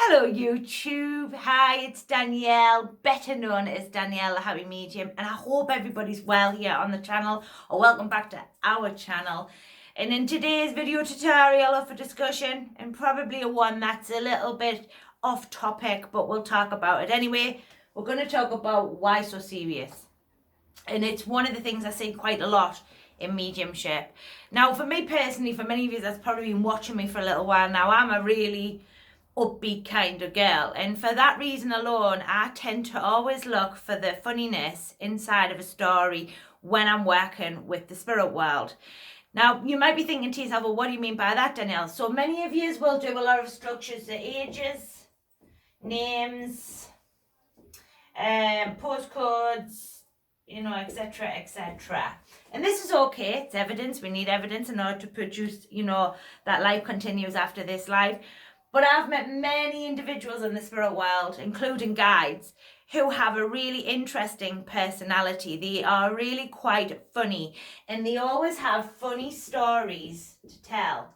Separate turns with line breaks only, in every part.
Hello YouTube, hi, it's Danielle, better known as Danielle the Happy Medium, and I hope everybody's well here on the channel, or welcome back to our channel. And in today's video tutorial up for discussion, and probably a one that's a little bit off topic, but we'll talk about it anyway. We're going to talk about why so serious. And it's one of the things I see quite a lot in mediumship. Now, for me personally, for many of you that's probably been watching me for a little while now, I'm a really upbeat kind of girl, and for that reason alone I tend to always look for the funniness inside of a story when I'm working with the spirit world. Now you might be thinking to yourself, well, what do you mean by that, Danielle? So many of you will do a lot of structures, the ages, names, postcodes, etc, etc. And this is okay, it's evidence. We need evidence in order to produce, that life continues after this life. But I've met many individuals in the spirit world, including guides, who have a really interesting personality. They are really quite funny, and they always have funny stories to tell.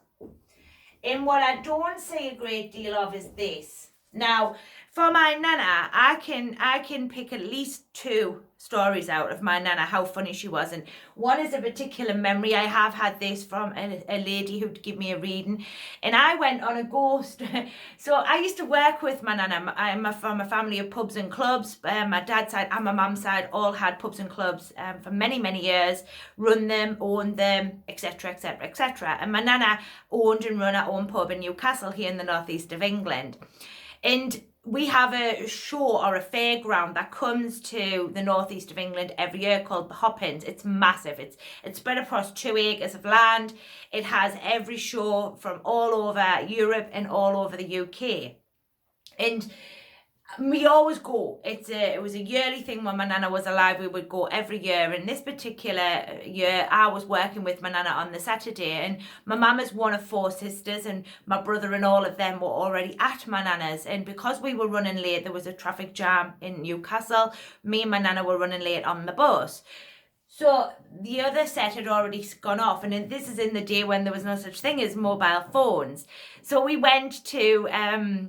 And what I don't see a great deal of is this. Now, for my nana, I can pick at least two stories out of my nana, how funny she was. And one is a particular memory. I have had this from a lady who'd give me a reading. And I went on a ghost. So I used to work with my nana. I'm from a family of pubs and clubs. My dad's side and my mum's side all had pubs and clubs for many, many years. Run them, owned them, etc, etc, etc. And my nana owned and run her own pub in Newcastle here in the northeast of England. And we have a show or a fairground that comes to the northeast of England every year called the Hoppins. It's massive. It's spread across 2 acres of land. It has every show from all over Europe and all over the UK. And we always go. It was a yearly thing when my nana was alive. We would go every year. And this particular year, I was working with my nana on the Saturday. And my mum is one of 4 sisters, and my brother and all of them were already at my nana's. And because we were running late, there was a traffic jam in Newcastle. Me and my nana were running late on the bus. So the other set had already gone off, and this is in the day when there was no such thing as mobile phones. So we went to, my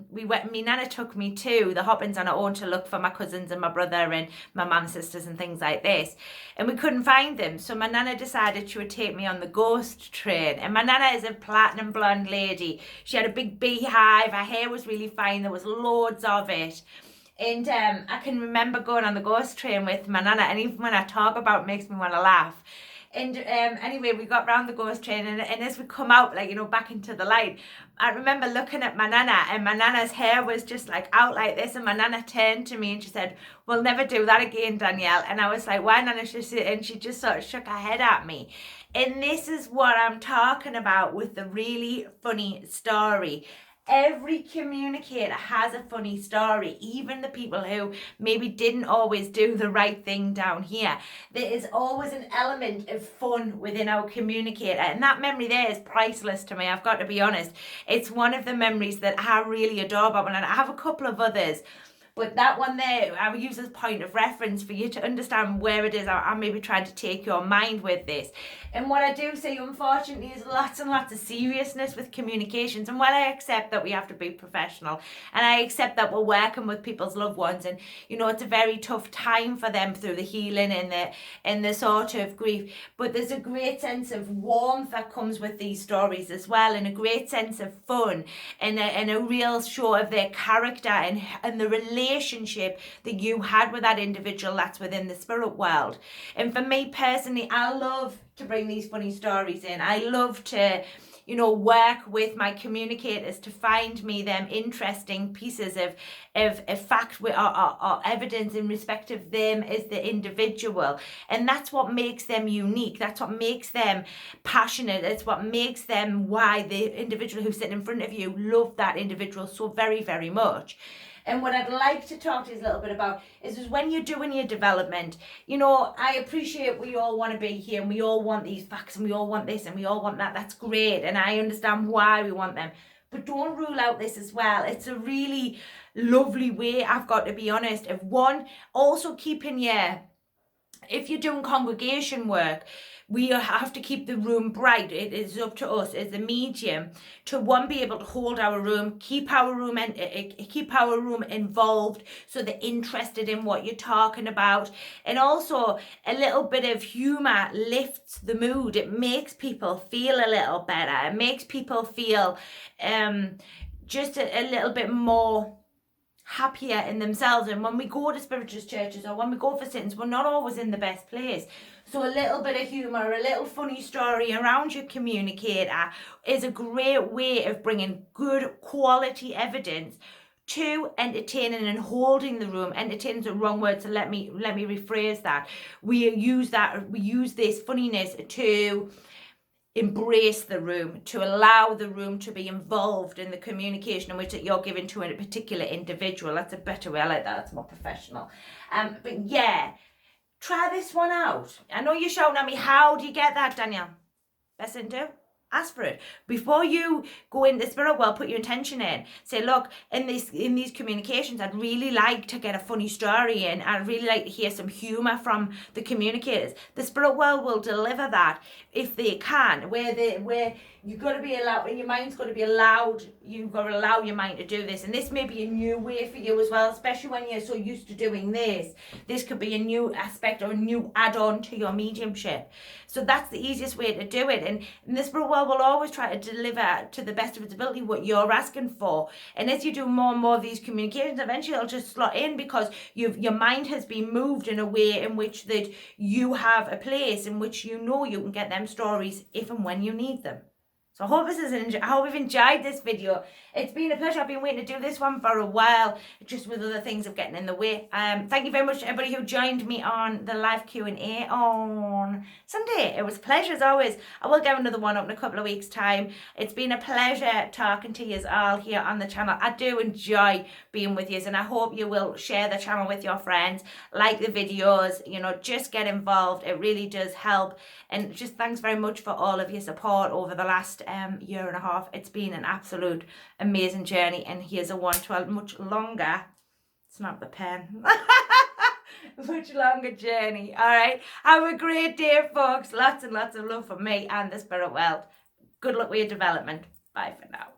nana took me to the Hoppins on her own to look for my cousins and my brother and my mum's sisters and things like this. And we couldn't find them. So my nana decided she would take me on the ghost train. And my nana is a platinum blonde lady. She had a big beehive. Her hair was really fine. There was loads of it. And I can remember going on the ghost train with my nana, and even when I talk about it, makes me want to laugh. And anyway, we got round the ghost train, and as we come out, back into the light, I remember looking at my nana, and my nana's hair was just out like this, and my nana turned to me and she said, "We'll never do that again, Danielle." And I was like, "Why, nana?" And she just sort of shook her head at me. And this is what I'm talking about with the really funny story. Every communicator has a funny story, even the people who maybe didn't always do the right thing down here. There is always an element of fun within our communicator, and that memory there is priceless to me, I've got to be honest. It's one of the memories that I really adore about one, and I have a couple of others. But that one there, I will use as point of reference for you to understand where it is I'm maybe trying to take your mind with this. And what I do see, unfortunately, is lots and lots of seriousness with communications. And while I accept that we have to be professional, and I accept that we're working with people's loved ones, and it's a very tough time for them through the healing and the sort of grief, but there's a great sense of warmth that comes with these stories as well, and a great sense of fun, and a real show of their character and the relationship that you had with that individual that's within the spirit world. And for me personally, I love to bring these funny stories in. I love to work with my communicators to find me them interesting pieces of fact or evidence in respect of them as the individual. And that's what makes them unique. That's what makes them passionate. It's what makes them why the individual who's sitting in front of you love that individual so very, very much. And what I'd like to talk to you a little bit about is when you're doing your development, I appreciate we all want to be here, and we all want these facts, and we all want this, and we all want that. That's great. And I understand why we want them. But don't rule out this as well. It's a really lovely way, I've got to be honest, of one, also keeping your if you're doing congregation work, we have to keep the room bright. It is up to us as the medium to be able to hold our room, keep our room involved, so they're interested in what you're talking about. And also, a little bit of humor lifts the mood. It makes people feel a little better. It makes people feel just a little bit more happier in themselves. And when we go to spiritualist churches or when we go for sittings, we're not always in the best place. So a little bit of humour, a little funny story around your communicator is a great way of bringing good quality evidence to entertaining and holding the room. Entertaining is the wrong word, so let me rephrase that. We use this funniness to embrace the room, to allow the room to be involved in the communication in which that you're giving to a particular individual. That's a better way. I like that. That's more professional. But yeah, try this one out. I know you're shouting at me. How do you get that, Danielle? Best thing to do? Ask for it. Before you go into the spirit world, put your intention in. Say, look, in these communications, I'd really like to get a funny story in. I'd really like to hear some humour from the communicators. The spirit world will deliver that if they can. Where you've got to be allowed, and your mind's got to be allowed, you've got to allow your mind to do this. And this may be a new way for you as well, especially when you're so used to doing this. This could be a new aspect or a new add-on to your mediumship. So that's the easiest way to do it. And the spirit world will always try to deliver to the best of its ability what you're asking for. And as you do more and more of these communications, eventually it'll just slot in because your mind has been moved in a way in which that you have a place in which you know you can get them stories if and when you need them. So I hope you've enjoyed this video. It's been a pleasure. I've been waiting to do this one for a while, just with other things of getting in the way. Thank you very much to everybody who joined me on the live Q&A on Sunday. It was a pleasure as always. I will get another one up in a couple of weeks' time. It's been a pleasure talking to you all here on the channel. I do enjoy being with you, and I hope you will share the channel with your friends, like the videos, just get involved. It really does help. And just thanks very much for all of your support over the last year and a half. It's been an absolute amazing journey, and here's a one to a much longer, it's not the pen, much longer journey. All right, have a great day, folks. Lots and lots of love from me and the spirit world. Good luck with your development. Bye for now.